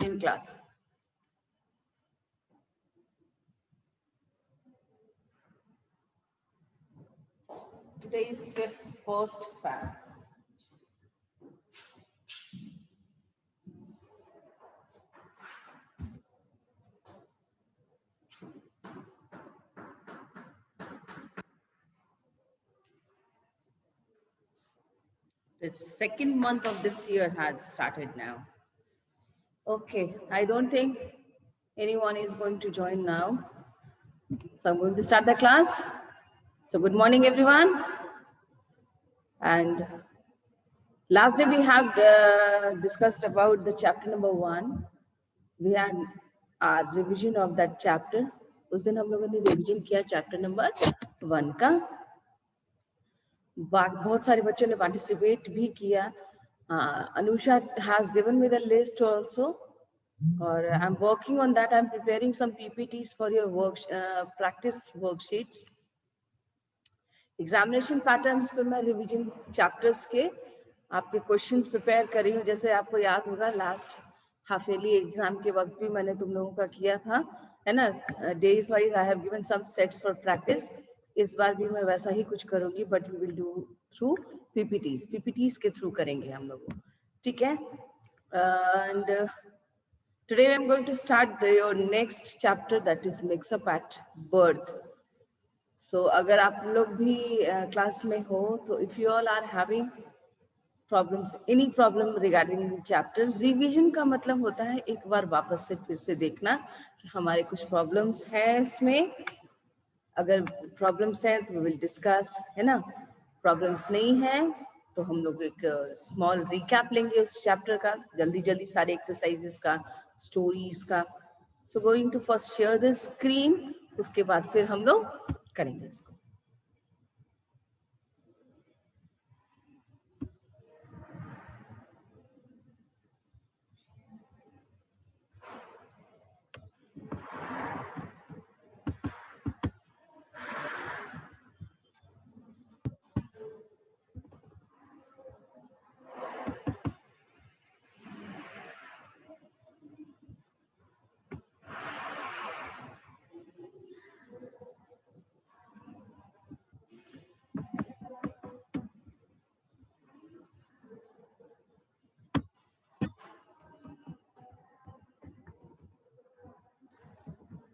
in class. Today is 1st Feb. The second month of this year has started now. Okay, I don't think anyone is going to join now. So I'm going to start the class. So good morning, everyone. And last day we have discussed about the chapter number 1. We had our revision of that chapter. उस दिन हम लोगों ने revision किया chapter number 1 का. बहुत सारे बच्चों ने पार्टिसिपेट भी किया. Anusha has given me the list also. और I'm working on that. I'm preparing some PPTs for your work, practice worksheets. Examination patterns पे मैं रिवीजन चैप्टर्स के आपके क्वेश्चंस प्रिपेयर कर रही हूँ. जैसे आपको याद होगा लास्ट हाफ ईयरली एग्जाम के वक्त भी मैंने तुम लोगों का किया था, है ना. Days wise I have given some sets for practice. इस बार भी मैं वैसा ही कुछ करूंगी, but we will do through PPTs के थ्रू करेंगे हम लोग. ठीक है. And today I am going to start your next chapter, that is mix up at birth. So अगर आप लोग भी क्लास में हो तो if you all are having problems, any problem regarding the chapter, revision का मतलब होता है एक बार वापस से फिर से देखना कि हमारे कुछ problems हैं इसमें. अगर problems हैं तो we will discuss, है ना. problems नहीं है तो हम लोग एक small recap लेंगे उस chapter का, जल्दी जल्दी सारे exercises का, stories का. So going to first share the screen, उसके बाद फिर हम लोग करेंगे इसको.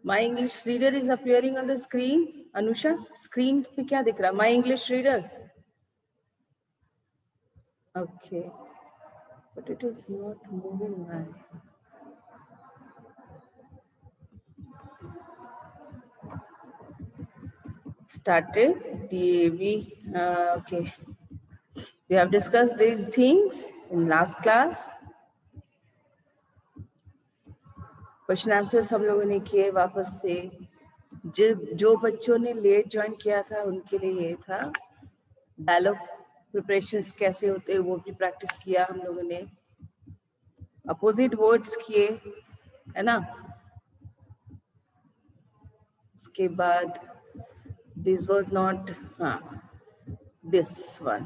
My English reader is appearing on the screen. Anusha, screen पे क्या दिख रहा है? My English reader. Okay, but it is not moving. Why? Started DAV. Okay, we have discussed these things in last class. Question answers हम लोगों ने किए वापस से. जो बच्चों ने लेट ज्वाइन किया था उनके लिए ये था. डायलॉग प्रिपरेशंस कैसे होते हैं वो भी प्रैक्टिस किया हम लोगों ने. अपोजिट वर्ड्स किए, है ना. उसके बाद दिस वर्ड नॉट, हाँ दिस वन.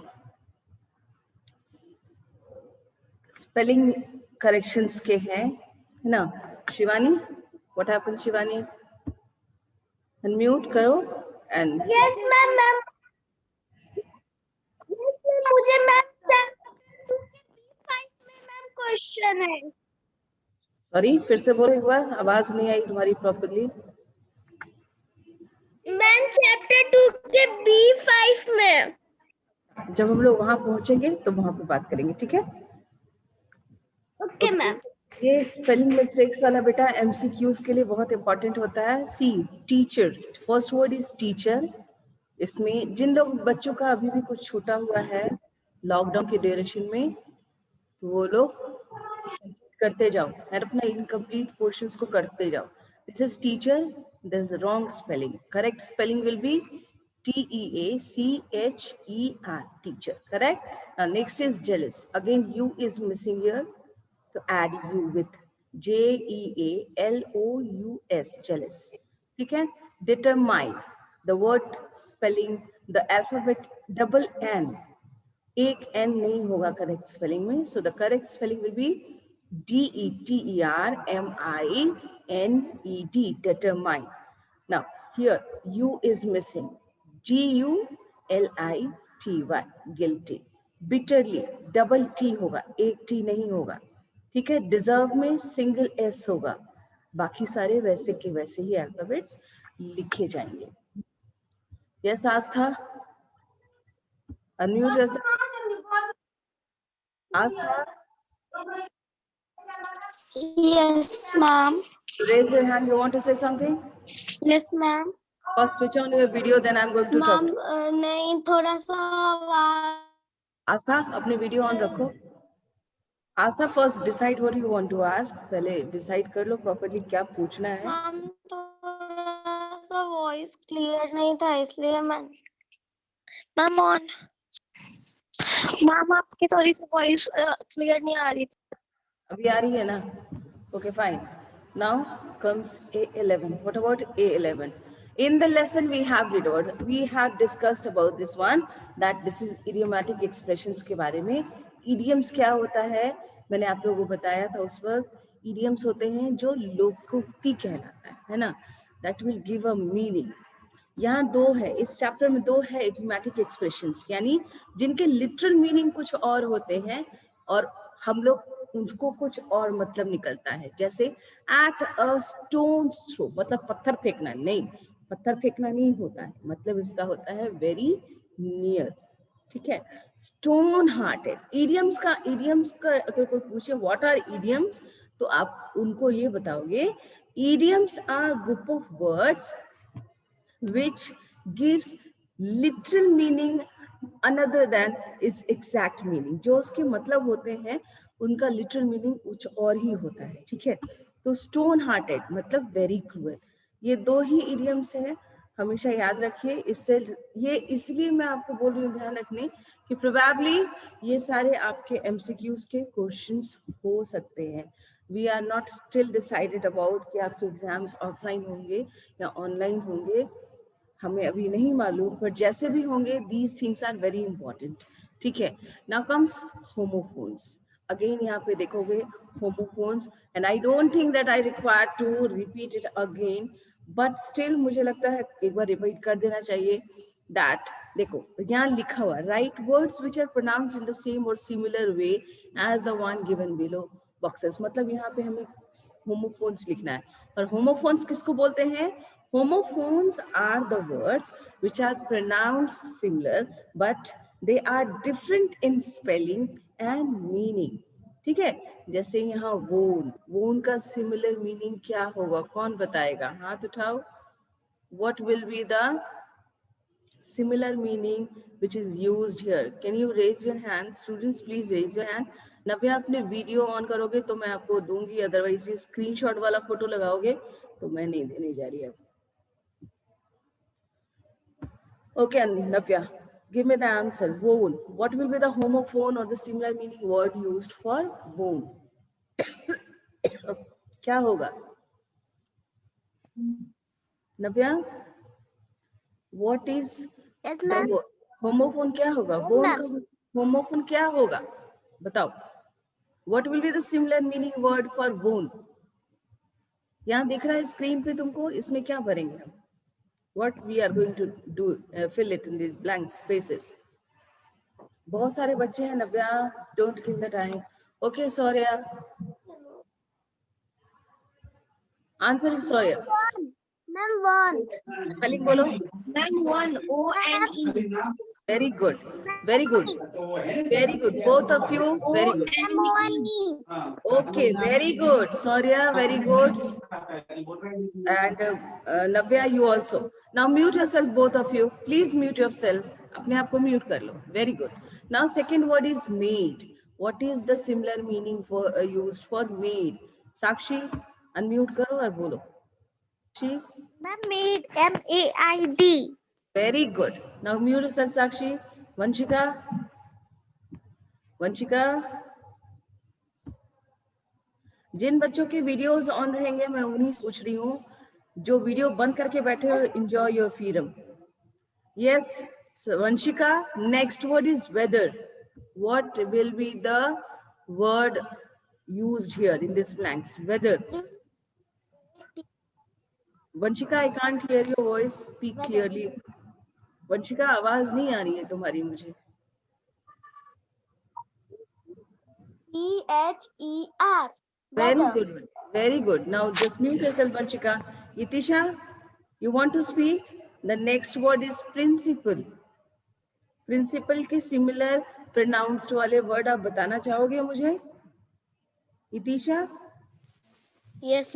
स्पेलिंग करेक्शंस के हैं, है ना. Shivani, what happened Shivani? Unmute करो and. Yes ma'am. Ma'am yes ma'am, मुझे मैम चैप्टर 2 के B5 में मैम क्वेश्चन है. सॉरी, फिर से बोलो एक बार, आवाज नहीं आई तुम्हारी प्रॉपर्ली. मैम चैप्टर 2 के B5 में. जब हम लोग वहां पहुंचेंगे तो वहां पे बात करेंगे, ठीक है. Okay ma'am. ये स्पेलिंग मिस्टेक्स वाला बेटा एमसीक्यूज के लिए बहुत इंपॉर्टेंट होता है. C teacher, first word is teacher. इसमें जिन लोग बच्चों का अभी भी कुछ छूटा हुआ है लॉकडाउन के ड्यूरेशन में, वो लोग करते जाओ और अपना इनकम्प्लीट पोर्शंस को करते जाओ. This is teacher, this is wrong spelling. Correct spelling will be TEACHER, teacher. Correct. Now next is jealous. Again U is missing here, to add U with JEALOUS, jealous. ठीक है. Determine, the word spelling, the alphabet double N, एक N नहीं होगा correct spelling में. So the correct spelling will be D-E-T-E-R-M-I-N-E-D, determine. Now here U is missing. G-U-L-I-T-Y, guilty. Bitterly, double T होगा, एक T नहीं होगा, ठीक है. डिजर्व में सिंगल एस होगा. बाकी सारे वैसे के वैसे ही अल्फाबेट्स लिखे जाएंगे. Yes Aastha, unmute yourself. Aastha, Yes, ma'am. raise your hand. You want to say something? Yes, ma'am. First switch on your video, then I'm going to talk. Ma'am, नहीं थोड़ा सा आवाज. आस्था, अपनी वीडियो ऑन रखो. Aastha, first decide what you want to ask. पहले decide कर लो properly क्या पूछना है. मैम थोड़ा सा वॉइस क्लियर नहीं था इसलिए मैम ऑन. मैम आपकी थोड़ी सी वॉइस क्लियर नहीं आ रही थी. अभी आ रही है ना? Okay, fine. Now comes A11. What about A11? In the lesson we have discussed about this one, that this is idiomatic expressions के बारे में. Idioms क्या होता है मैंने आप लोगों को बताया था उस वक्त. Idioms होते हैं जो लोकोक्ति कहलाता है ना, that will give a meaning. यहाँ दो है, इस चैप्टर में दो है idiomatic expressions, यानी जिनके literal meaning कुछ और होते हैं और हम लोग उसको कुछ और मतलब निकलता है. जैसे at a stone's throw, मतलब पत्थर फेंकना नहीं, पत्थर फेंकना नहीं होता है, मतलब इसका होता है very near. ठीक है. Stone hearted. idioms का अगर कोई पूछे what are idioms, तो आप उनको ये बताओगे idioms are group of words which gives literal meaning another than its exact meaning. जो उसके मतलब होते हैं उनका literal meaning कुछ और ही होता है. ठीक है. तो stone hearted मतलब very cruel. ये दो ही idioms है, हमेशा याद रखिए. इससे ये इसलिए मैं आपको बोल रही हूँ ध्यान रखने कि probably ये सारे आपके MCQs के questions हो सकते हैं. We are not still decided about कि आपके एग्जाम्स ऑफलाइन होंगे या ऑनलाइन होंगे, हमें अभी नहीं मालूम, पर जैसे भी होंगे these things are very important. ठीक है. Now comes homophones. Again यहाँ पे देखोगे homophones, and I don't think that I require to repeat it again, but still मुझे लगता है एक बार रिपीट कर देना चाहिए. that देखो यहाँ लिखा हुआ write words which are pronounced in the same or similar way as the one given below boxes. मतलब यहाँ पे हमें homophones लिखना है. और homophones किसको बोलते हैं? Homophones are the words which are pronounced similar but they are different in spelling and meaning. ठीक है. जैसे यहाँ won का similar meaning क्या होगा, कौन बताएगा? हाथ उठाओ. What will be the similar meaning which is used here? Can you raise your hand? Students, please raise your hand. नव्या, अपने वीडियो ऑन करोगे तो मैं आपको दूंगी, अदरवाइज ये स्क्रीनशॉट वाला फोटो लगाओगे तो मैं नहीं देने जा रही अब. Okay, Navya, give me the answer. Wound. What will be the homophone or the similar meaning word used for wound? क्या होगा? Navya, what is Yes, the ma'am. homophone? क्या होगा? Wound का homophone क्या होगा? बताओ. What will be the similar meaning word for wound? यहाँ दिख रहा है स्क्रीन पे तुमको, इसमें क्या भरेंगे हम? What we are going to do, fill it in these blank spaces. बहुत सारे बच्चे हैं नव्या, don't kill the time. Okay, Soria. Answer is Soria. Ma'am, one. Spelling बोलो. Ma'am, one. O-N-E. Very good. Very good. Very good. Both of you, very good. O-N-E. Okay, very good. Soria, very good. And Navya, you also. Now mute yourself, both of you. Please mute yourself. अपने आप को mute कर लो. Very good. Now second word is made. What is the similar meaning for used for made? Sakshi, unmute करो और बोलो. Sakshi. Ma'am, made. M-A-I-D. Very good. Now mute yourself, Sakshi. Vanshika. Vanshika. जिन बच्चों के videos on रहेंगे मैं उन्हीं से पूछ रही हूँ, जो वीडियो बंद करके बैठे हो, enjoy your freedom. Yes Vanshika, next word is whether. What will be the word used here in this blanks? Whether. Vanshika, I can't hear your voice. Speak clearly. Vanshika, आवाज नहीं आ रही है तुम्हारी मुझे. PHER. Very good. Very good. Now just mute yourself, Vanshika. Itisha, you want to speak? The next word is principal. Principal के similar pronounced वाले word आप बताना चाहोगे मुझे? इतिशा? Yes,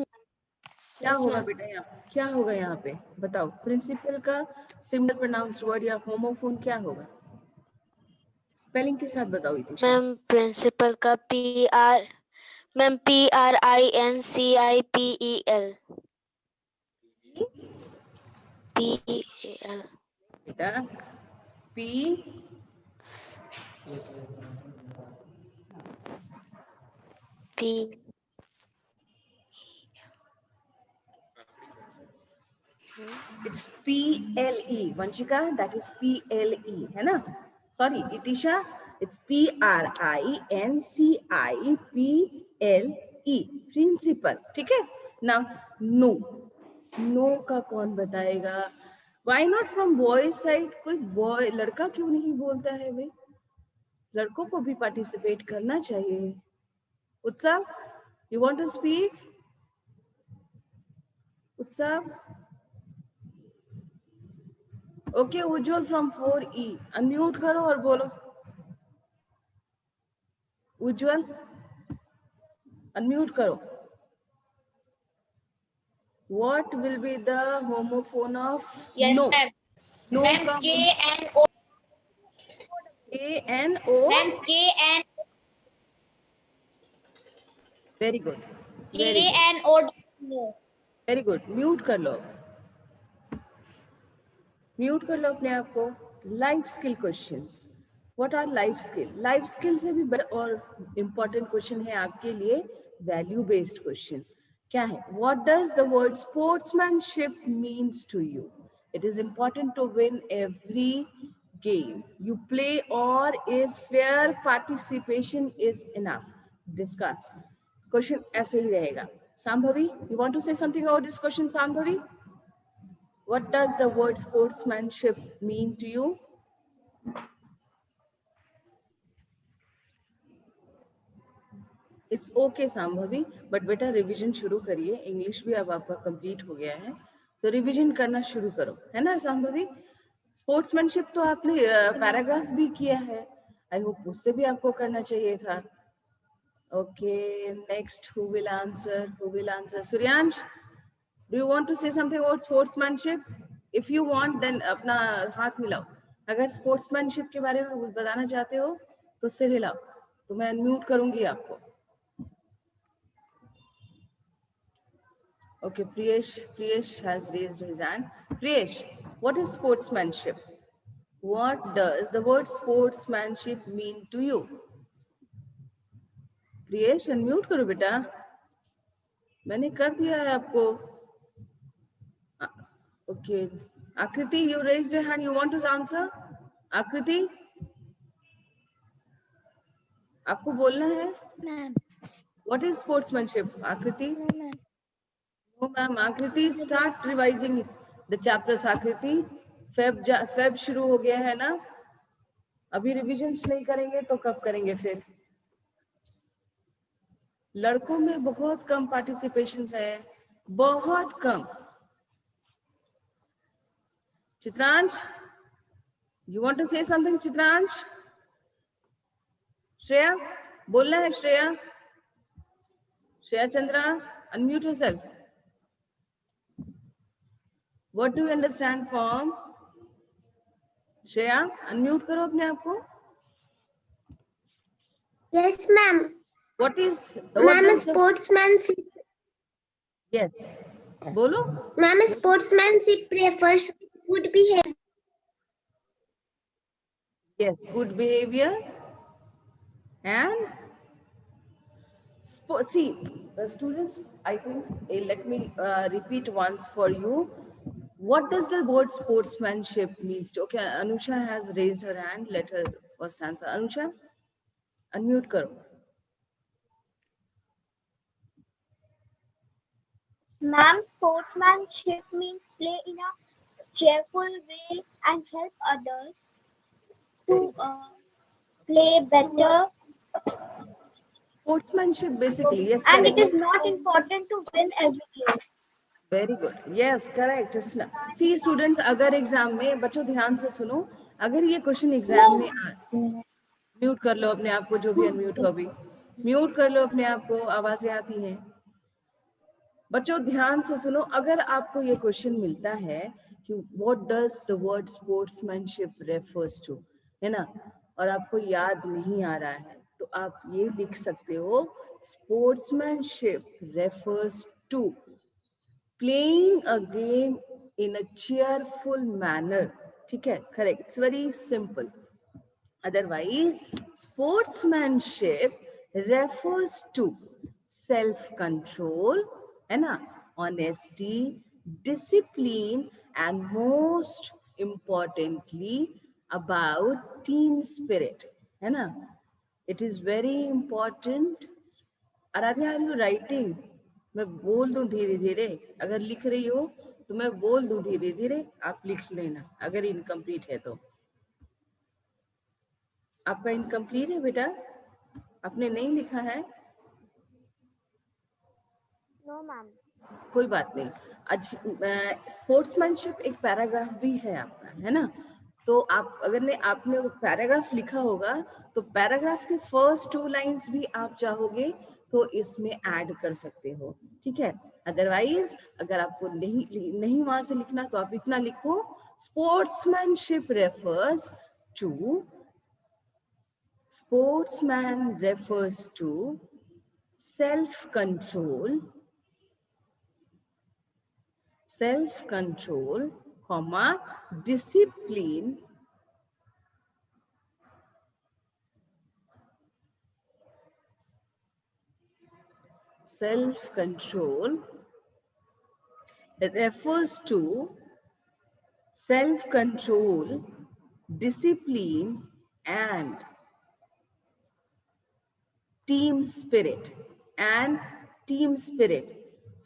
क्या होगा बेटा यहाँ? क्या होगा यहाँ पे? बताओ. Principal का similar pronounced word या homophone क्या होगा? Spelling के साथ बताओ इतिशा. मैम प्रिंसिपल का मैम PRINCIPEL. PEL. बेटा P P. It's PLE. Vanshika, that is PLE, है ना? Sorry, Itisha, it's PRINCIPLE. Principal, ठीक है? Now, no. No का कौन बताएगा? Why not from boys side? कोई boy, लड़का क्यों नहीं बोलता है भाई? लड़कों को भी participate करना चाहिए. Utsav, you want to speak? Utsav? Okay Ujjwal from 4E unmute करो और बोलो. उज्जवल अनम्यूट करो. What will be the homophone of no? No का KNO. KNO. Ma'am KN. Very good. KNO. Very good. Mute कर लो. म्यूट कर लो अपने आप को. Life skill questions. What are life skill? Life skill से भी बड़ा और इम्पोर्टेंट क्वेश्चन है आपके लिए वैल्यू बेस्ड क्वेश्चन. क्या है? What does the word sportsmanship means to you? It is important to win every game you play और is fair participation is enough? Discuss. Question ऐसे ही रहेगा. Shambhavi, you want to say something about this question? Shambhavi, what does the word sportsmanship mean to you? It's okay Sambhavi, but बेटा revision शुरू करिए. English भी अब आपका कंप्लीट हो गया है, तो रिवीजन करना शुरू करो, है ना सांभवी? स्पोर्ट्समैनशिप तो आपने पैराग्राफ भी किया है. आई होप उससे भी आपको करना चाहिए था. Okay, next who will answer? Suryansh, do you want to say something about sportsmanship? If you want, then अपना हाथ हिलाओ. अगर स्पोर्ट्समैनशिप के बारे में कुछ बताना चाहते हो तो सिर हिलाओ, तो मैं अनम्यूट करूंगी आपको. Okay, Priyesh has raised his hand. Priyesh, what is sportsmanship? What does the word sportsmanship mean to you? Priyesh, unmute करो बेटा. मैंने कर दिया है आपको. Okay, Akriti, you raised your hand. You want to answer? Akriti, आपको बोलना है. Ma'am. What is sportsmanship, Akriti? Ma'am. No, ma'am. Akriti, start revising the chapters. Akriti, Feb शुरू हो गया है ना? अभी रिविजन्स नहीं करेंगे तो कब करेंगे फिर? लड़कों में बहुत कम पार्टिसिपेशन है, बहुत कम. Chitransh, you want to say something? Chitransh, Shreya, बोलना है. Shreya Chandra, unmute yourself. What do you understand from? Shreya, unmute करो अपने आप को. Yes, ma'am. What is? Ma'am, sportsmanship. Yes. बोलो. Ma'am, sportsmanship prefers good behavior. Yes, good behavior and sport. See, students, I think, let me repeat once for you. What does the word sportsmanship means to? Okay, Anusha has raised her hand. Let her first answer. Anusha, unmute karo. Ma'am, sportsmanship means play in a cheerful way and help others Very to good. play better. Sportsmanship basically, yes, And it correct. is not important to win every game. Very good, yes correct. See students, अगर exam में, बच्चों ध्यान से सुनो, अगर ये question exam में mute कर लो अपने आप को, जो भी अनम्यूट हो अभी म्यूट कर लो अपने आप को, आवाजें आती हैं। बच्चों ध्यान से सुनो, अगर आपको ये क्वेश्चन मिलता है कि what does the word sportsmanship refers to, है ना, और आपको याद नहीं आ रहा है, तो आप ये लिख सकते हो, sportsmanship refers to playing a game in a cheerful manner. ठीक है, correct, it's very simple. Otherwise, sportsmanship refers to self control, है ना, honesty, discipline, and most importantly about team spirit, है ना. It is very important. Aaradhya, are you writing? मैं बोल दूं धीरे धीरे, अगर लिख रही हो तो मैं बोल दूं धीरे धीरे, आप लिख लेना अगर इनकम्प्लीट है तो। आपका इनकम्प्लीट है बेटा, आपने नहीं लिखा है? No ma'am. कोई बात नहीं। आज स्पोर्ट्समैनशिप एक पैराग्राफ भी है आपका, है ना, तो आप अगर ने आपने पैराग्राफ लिखा होगा तो पैराग्राफ के फर्स्ट 2 लाइंस भी आप चाहोगे तो इसमें ऐड कर सकते हो, ठीक है। अदरवाइज अगर आपको नहीं वहां से लिखना तो आप इतना लिखो, sportsmanship refers to, sportsman refers to self-control, comma, discipline, self-control refers to self-control, discipline, and team spirit,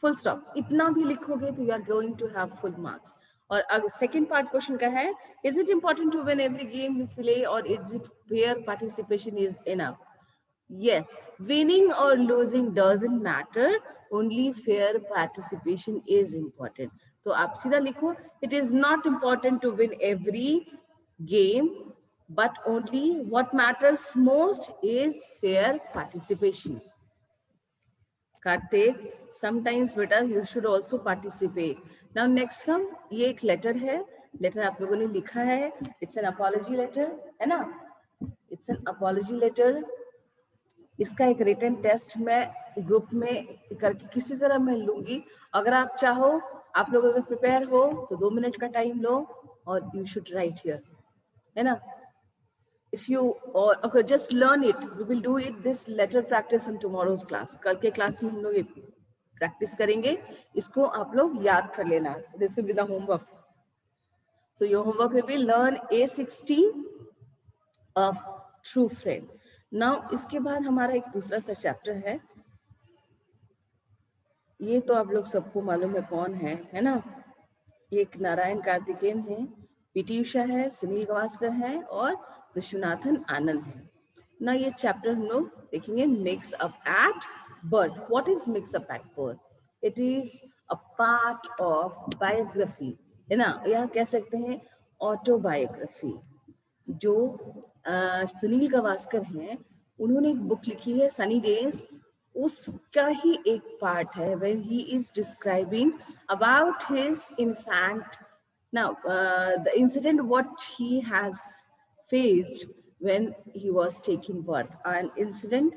full stop। इतना भी लिखोगे तो you are going to have full marks. और अगर सेकेंड पार्ट क्वेश्चन का है, is it important to win every game you play और is it fair participation is enough? Yes, winning or losing doesn't matter, only fair participation is important. तो आप सीधा लिखो, it is not important to win every game, but only what matters most is fair participation. Kartik, sometimes beta you should also participate. Now next come, ये एक letter है, letter आप लोगों ने लिखा है, it's an apology letter, है ना, it's an apology letter। इसका एक रिटन टेस्ट मैं ग्रुप में करके किसी तरह मैं लूंगी। अगर आप चाहो, आप लोग अगर प्रिपेयर हो तो 2 मिनट का टाइम लो और यू शुड राइट हियर, है ना। इफ यू और okay just learn it, we will do it this later practice in tomorrow's class. कल के क्लास में हम लोग ये प्रैक्टिस करेंगे, इसको आप लोग याद कर लेना, this will be the homework. So your homework will be learn A16 of true friend. Now इसके बाद हमारा एक दूसरा सा चैप्टर है, ये तो आप लोग सबको मालूम है कौन है ना, ये एक नारायण कार्तिकेयन है, पीटी उषा है, सुनील गावस्कर है और विश्वनाथन आनंद है ना। ये चैप्टर हम लोग देखेंगे, mix up at birth. What is mix up at birth? It is a part of biography, है ना, या कह सकते हैं ऑटोबायोग्राफी। जो सुनील गावस्कर हैं, उन्होंने एक बुक लिखी है सनी डेज, उसका ही एक पार्ट है when he is describing about his infant, now the incident what he has faced when he was taking birth, an incident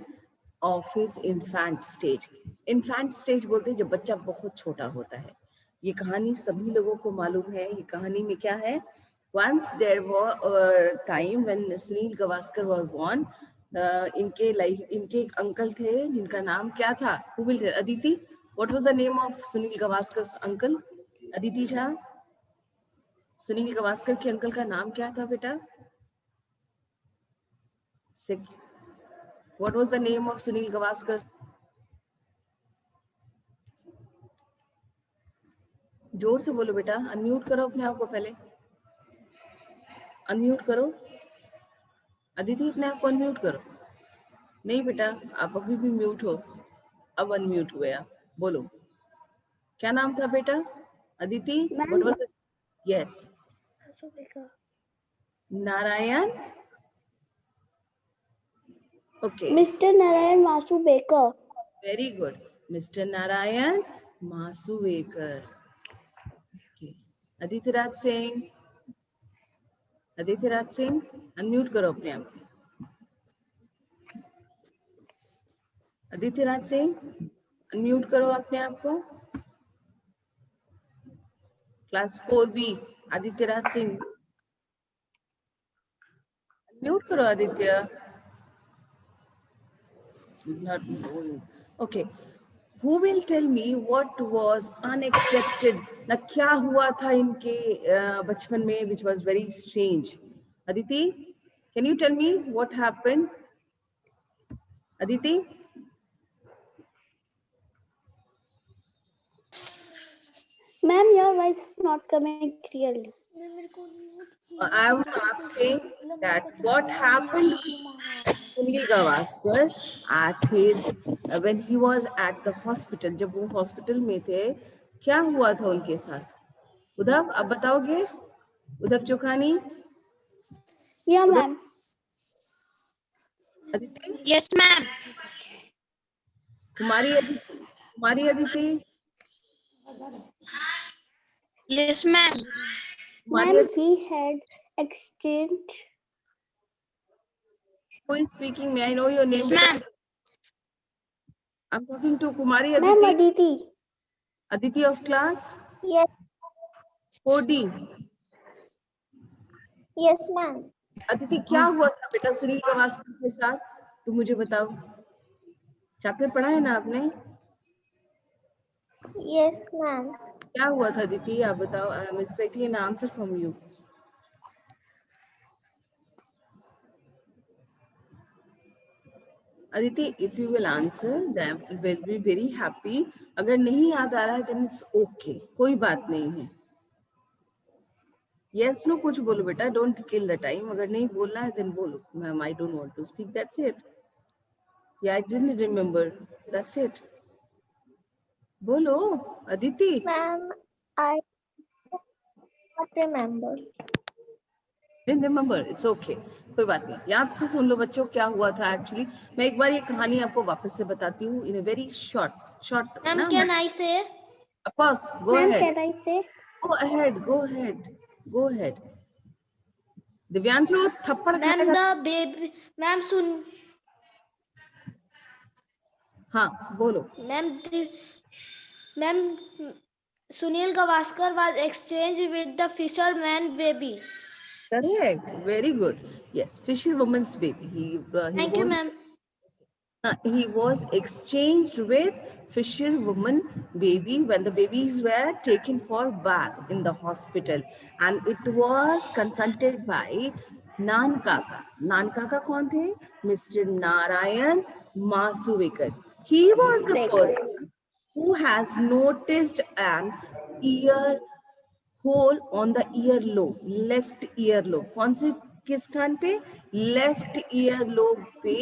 of his infant stage। infant stage बोलते हैं जब बच्चा बहुत छोटा होता है। ये कहानी सभी लोगों को मालूम है। ये कहानी में क्या है, once there was a time when Sunil Gavaskar was born, इनके लाइफ, इनके एक अंकल थे जिनका नाम क्या था, who will tell? Aditi, what was the name of Sunil Gavaskar's uncle? Aditi Jha, Sunil Gavaskar के अंकल का नाम क्या था बेटा? What was the name of Sunil Gavaskar? जोर से बोलो बेटा, अनम्यूट करो अपने आप को, पहले अनम्यूट करो। अदिति अपने आप को अनम्यूट करो। नहीं बेटा, आप अभी भी म्यूट हो, अब अनम्यूट हुए आप। बोलो, क्या नाम था बेटा? Aditi, what was it? Yes, Narayan. Okay, Mr. Narayan Masubekar. Very good, mister Narayan Masuvekar. Aditya Raj Singh, Aditya Raj Singh unmute करो अपने आप को। आदित्य राज सिंह अनम्यूट करो अपने आप को। Class 4B Aditya Raj Singh unmute करो। Aditya is not moving. Okay, who will tell me what was unexpected? ना क्या हुआ था इनके बचपन में which was very strange? Aditi, can you tell me what happened? Aditi? Ma'am, your voice is not coming clearly. I was asking that what happened to Sunil Gavaskar at his when he was at the hospital. जब वो hospital में थे, क्या हुआ था उनके साथ? उद्धव, अब बताओगे? उद्धव चुकानी? Yeah, ma'am. Aditi? Yes, ma'am. Kumari Aditi? Kumari Aditi? Yes, ma'am. Kumari Ma'am, Aditi? he had exchange. Who is speaking? May I know your name? Yes, ma'am. I'm talking to Kumari Ma'am, Aditi. Aditi. Aditi of class Yes. 4D. Yes, ma'am. Aditi, क्या हुआ था बेटा सुनील गावस्कर के साथ? तुम मुझे बताओ। Chapter पढ़ा है ना आपने? Yes, ma'am. क्या हुआ था अदिति, आप बताओ। I am expecting an answer from you. Aditi, if you will answer then will be very happy. अगर नहीं याद आ रहा है देन इट्स ओके, कोई बात नहीं है। यस नो कुछ बोलो बेटा, डोंट किल द टाइम। अगर नहीं बोलना है देन बोलो, ma'am I don't want to speak, that's it. या I didn't remember, that's it. बोलो Aditi. Ma'am, I don't remember. Didn't remember, it's okay, कोई बात नहीं। याद से सुन लो बच्चों क्या हुआ था एक्चुअली। मैं एक बार ये कहानी आपको वापस से बताती हूँ इन अ वेरी शॉर्ट Ma'am, ना। can I say? Of course, go Ma'am, ahead, can I say? go ahead। Divyanshu थप्पड़ Ma'am, खाएगा। the baby. Ma'am, हाँ बोलो। Ma'am, Sunil Gavaskar was exchanged with the fisherman baby. Correct, very good। Yes, fisherwoman's baby। Thank you, ma'am. He was exchanged with fisherwoman baby when the babies were taken for bath in the hospital, and it was confronted by Nan Kaka। Nan Kaka कौन थे? Mr. Narayan Masuvekar। He was the person who has noticed an ear hole on the earlobe, left earlobe। कौन से किस कान पे? Left earlobe पे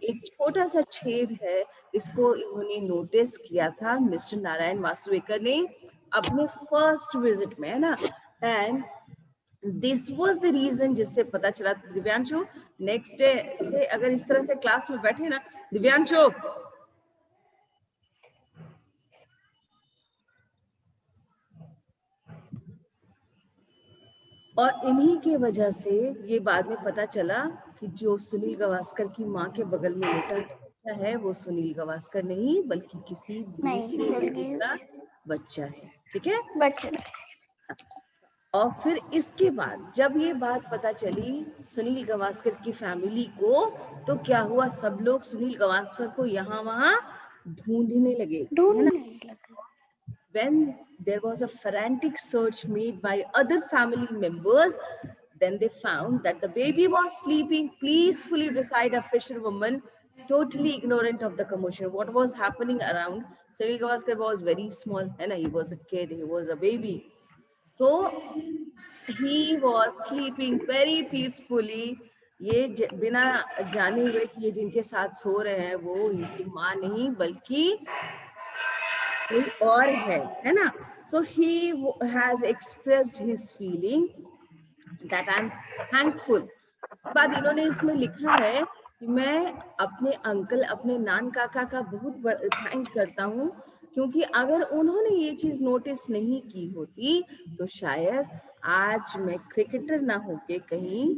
एक छोटा सा छेद है, इसको इन्होंने नोटिस किया था मिस्टर नारायण वासुवेकर ने अपने फर्स्ट विजिट में, है ना। And this was the reason जिससे पता चला। दिव्यांशु नेक्स्ट डे से अगर इस तरह से क्लास में बैठे ना, दिव्यांशु और इन्हीं के वजह से ये बाद में पता चला कि जो सुनील गावस्कर की माँ के बगल में लेटा बच्चा है वो सुनील गावस्कर नहीं बल्कि किसी दूसरे लेडी का बच्चा है। ठीक है बच्चा। और फिर इसके बाद जब ये बात पता चली सुनील गावस्कर की फैमिली को, तो क्या हुआ, सब लोग सुनील गावस्कर को यहाँ वहाँ ढूंढने लगे, है ना। When there was a frantic search made by other family members, then they found that the baby was sleeping peacefully beside a fisherwoman totally ignorant of the commotion, what was happening around. Sunil Gavaskar was very small, and he was a kid, he was a baby. So he was sleeping very peacefully. ये बिना जाने हुए कि ये जिनके साथ सो रहे हैं वो इनकी माँ नहीं बल्कि कोई और है ना. So he has expressed his feeling that I'm thankful. उसके बाद इन्होंने इसमें लिखा है कि मैं अपने अंकल, अपने नान काका का बहुत थैंक करता हूँ, क्योंकि अगर उन्होंने ये चीज नोटिस नहीं की होती तो शायद आज मैं क्रिकेटर ना होके कहीं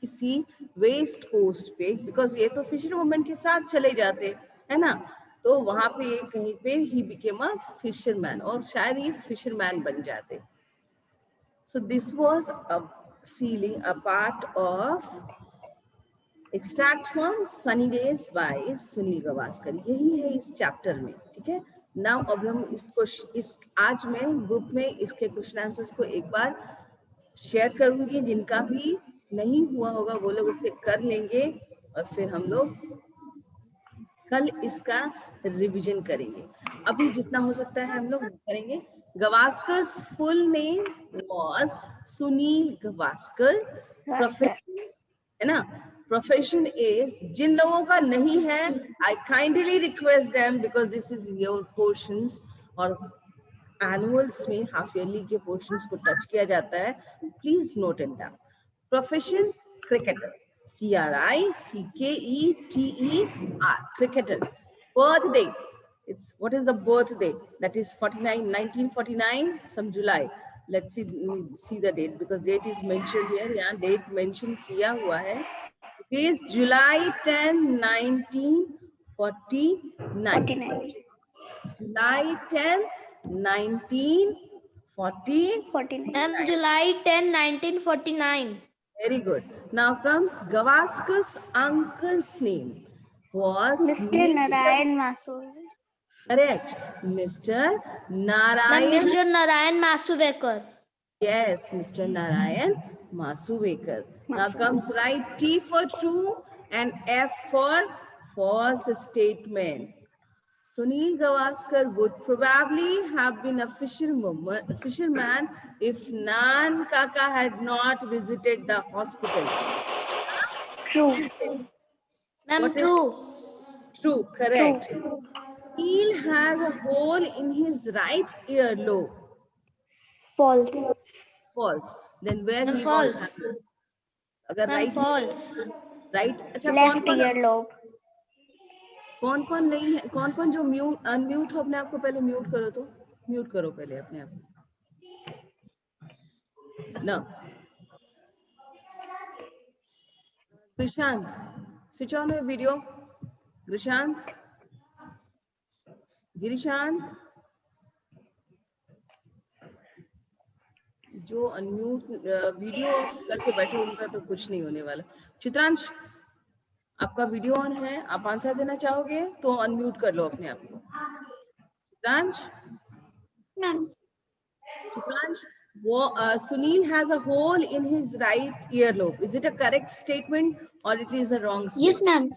किसी वेस्ट कोस्ट पे, बिकॉज ये तो फिशर वुमेन के साथ चले जाते है ना, तो वहां पे कहीं पे ही बिकेम अ फिशरमैन, और शायद ये फिशरमैन बन जाते. So this was a feeling, a part of extract from Sunny Days by Sunil Gavaskar. यही है इस चैप्टर में, ठीक है. नाउ अब हम इसको आज मैं ग्रुप में इसके क्वेश्चन आंसर्स को एक बार शेयर करूंगी. जिनका भी नहीं हुआ होगा वो लोग उसे कर लेंगे और फिर हम लोग कल इसका रिवीजन करेंगे. अभी जितना हो सकता है हम लोग करेंगे. Gavaskar's full name was Sunil Gavaskar. Profession है ना, प्रोफेशन इज, जिन लोगों का नहीं है आई kindly request them, because this is your portions और एनुअल्स में हाफ ईयरली के पोर्शंस को टच किया जाता है, please note it down. Profession cricketer, CRICKETER, cricketer. Birthday, it's what is the birthday? That is 1949, some July. Let's see the date, because date is mentioned here. Yeah, date mentioned किया हुआ है. It is July 10, 1949. July 10, 1949. July 10, 1949. Very good. Now comes Gavaskar's uncle's name was Mr. Narayan Masu. Correct. Mr. Narayan. Mr. Narayan Masuvekar. Yes, Mr. Narayan Masuvekar. Now comes right T for true and F for false statement. Sunil Gavaskar would probably have been a fisherman if Nan Kaka had not visited the hospital. True. Ma'am, true. True, correct. Sunil has a hole in his right earlobe. False. False. Then where he false. was? अगर right, false. Right. अच्छा, Left earlobe. कौन कौन नहीं है, कौन कौन जो mute unmute हो, अपने आप को पहले म्यूट करो, तो म्यूट करो पहले अपने आप ना. Grishant, switch on your video. Grishant, Girishant, जो अनम्यूट वीडियो करके बैठे उनका तो कुछ नहीं होने वाला. चित्रांश, आपका वीडियो ऑन है, आप आंसर देना चाहोगे तो अनम्यूट कर लो अपने आप को. चित्रांश, चित्रांश, वो Sunil has a hole in his right earlobe. Is it a correct statement or it is a wrong statement? Yes, ma'am.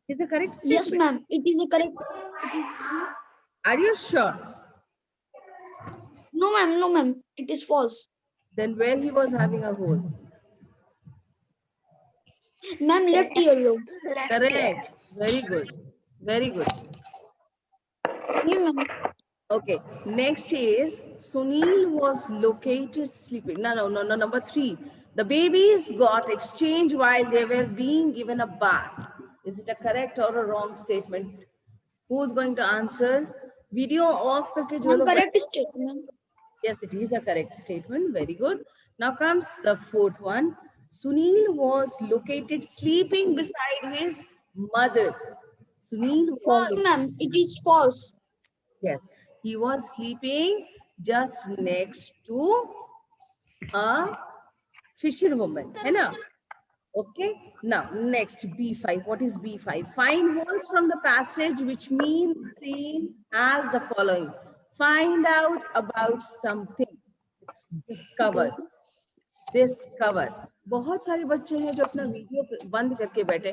Is it correct statement? Yes, ma'am. It is a correct. It is true. Are you sure? No, ma'am. No, ma'am. It is false. Then where he was having a hole? Ma'am, left earlobe. Correct. Very good. Very good. Yeah, ma'am. Okay. Next is Sunil was located sleeping. No. Number 3. The babies got exchanged while they were being given a bath. Is it a correct or a wrong statement? Who's going to answer? Video off करके जो लोग. Correct statement. Yes, it is a correct statement. Very good. Now comes the fourth one. Sunil was located sleeping beside his mother. Sunil was. Ma'am, it is false. Yes, he was sleeping just next to a fisherwoman. है ना? Okay. Now next B5. What is B5? Find words from the passage which mean same as the following. Find out about something. It's discovered. Discover. बहुत सारे बच्चे हैं जो अपना video बंद करके बैठे.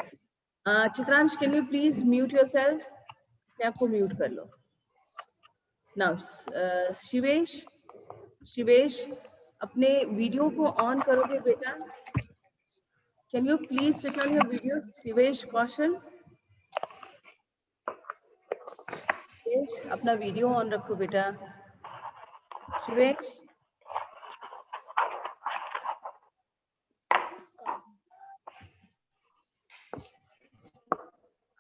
Chitransh, can you please mute yourself? मैं आपको म्यूट कर लो. नाउ शिवेश अपने वीडियो को ऑन करोगे बेटा? Can you please switch on your video? Shivesh Kaushal, Shivesh अपना वीडियो ऑन रखो बेटा. Shivesh,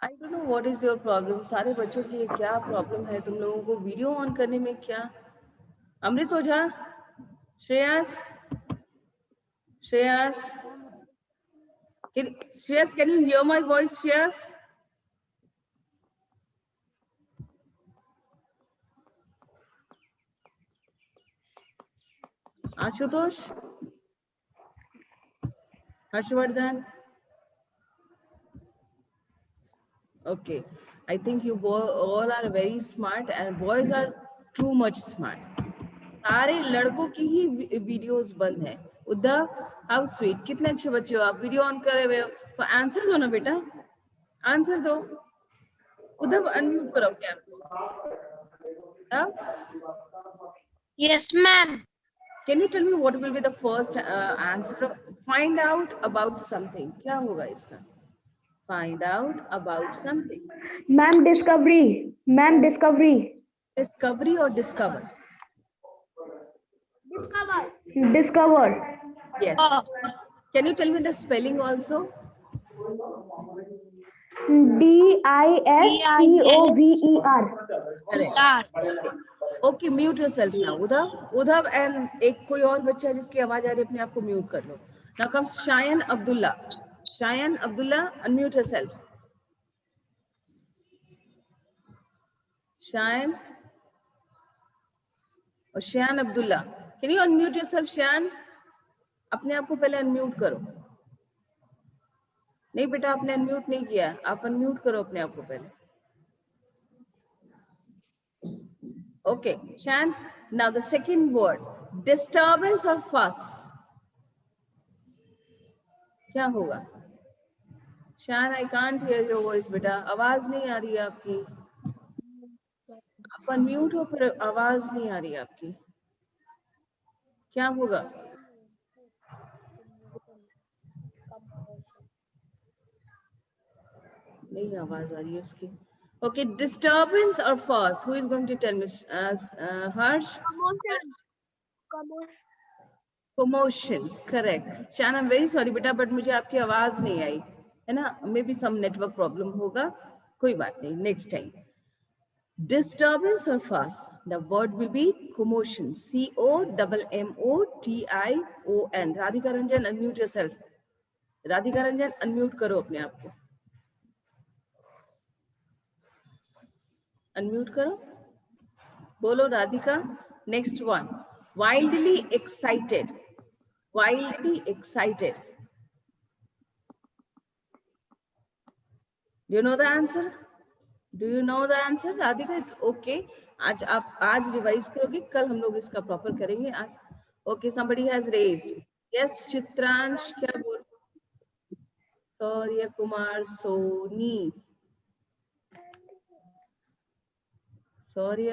I don't know what is your problem. सारे बच्चों की ये क्या प्रॉब्लम है तुम लोगों को वीडियो ऑन करने में? क्या अमृत ओझा, Shreyas, Shreyas, can you hear my voice, Shreyas? Ashutosh, Harshvardhan. Okay, I think you all are very smart and boys are too much smart. सारे लड़कों की ही वीडियोस बंद है. उद्धव, हाउ स्वीट, कितने अच्छे बच्चे हो आप, वीडियो ऑन करे हुए हो. तो आंसर दो ना बेटा, आंसर दो. उद्धव अनम्यूट करो क्या? Yes, ma'am. Can you tell me what will be the first answer? Find out about something. क्या होगा इसका? Find out about something. Ma'am, discovery. Ma'am, discovery. Discovery or discover? Discover. Discover. Yes. Can you tell me the spelling also? DISCOVER. Okay, mute yourself now. Udhav and एक कोई और बच्चा जिसकी आवाज आ रही है अपने आप को म्यूट कर लो. Now comes Shayan Abdullah. Shayan Abdullah, unmute yourself. Shayan or Shayan Abdullah. Can you unmute yourself, Shayan? अपने आप को पहले अनम्यूट करो. नहीं बेटा, आपने अनम्यूट नहीं किया. आप अनम्यूट करो अपने आप को पहले. Okay, Shan. Now the second word, disturbance or fuss. क्या होगा? Shan, I can't hear your voice बेटा. आवाज नहीं आ रही है आपकी. आप अनम्यूट हो पर आवाज नहीं आ रही है आपकी. क्या होगा? नहीं आवाज आ रही है उसकी. Okay, disturbance or fuss. Who is going to tell me? Harsh? Commotion. Correct. Shan, I'm very sorry बेटा, but मुझे आपकी आवाज नहीं आई है ना. Maybe some network problem होगा. कोई बात नहीं. Next time. Disturbance or fuss. The word will be commotion. COMMOTION. Radhika Ranjan, unmute yourself. Radhika Ranjan, unmute करो अपने आप को. Unmute करो. बोलो Radhika. Next one. Wildly excited. Wildly excited. Do you know the answer? Do you know the answer? Radhika, it's okay. आज आप आज revise करोगे, कल हम लोग इसका प्रॉपर करेंगे. आज okay, somebody has raised. Yes, Chitransh क्या बोल? सौर्य कुमार सोनी. सौर्य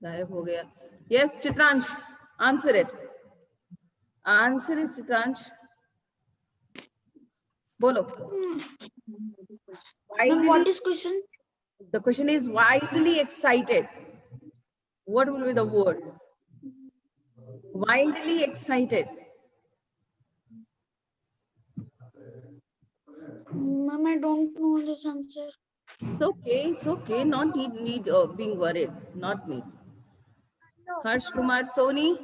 गायब हो गया. Yes, Chitransh, answer it. Answer it, Chitransh. बोलो. What is question? The question is wildly excited. What will be the word? Wildly excited. Ma'am, I don't know this answer. It's okay. Not need being worried. Not me. Harsh Kumar Soni.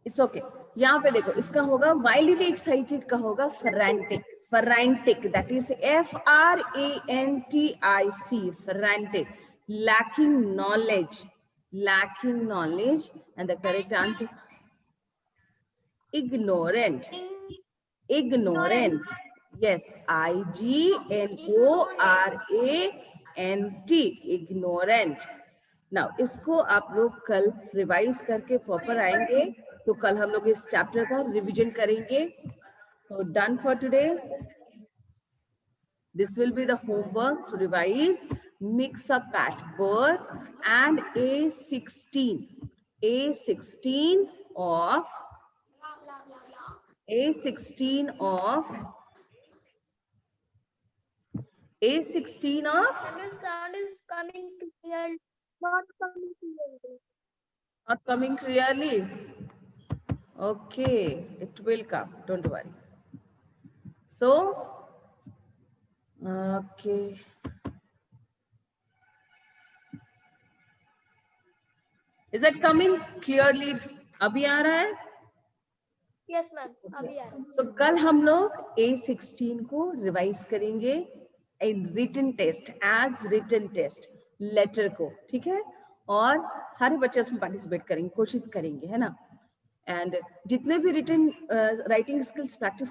It's okay. यहाँ पे देखो, इसका होगा wildly excited का होगा frantic. Frantic, that is FRANTIC. Frantic, lacking knowledge. Lacking knowledge, and the correct answer, ignorant. Ignorant. Yes, IGNORANT. Ignorant. Now इसको आप लोग कल रिवाइज करके प्रॉपर आएंगे, तो कल हम लोग इस चैप्टर का रिवीजन करेंगे. So done for today. This will be the homework to revise. Mix up at birth and A16. A16 of A16 of A16 of The sound is coming clear, not coming clearly. not coming clearly. Okay, it will come. Don't worry. So, okay. Is that coming clearly? अभी आ रहा है? Yes, ma'am. अभी आ रहा है. So कल हम लोग A16 को रिवाइज करेंगे in written test, as written test later को, ठीक है? और सारे बच्चे इसमें पार्टिसिपेट करेंगे, कोशिश करेंगे, है ना? एंड जितने भी रिटन राइटिंग स्किल्स प्रैक्टिस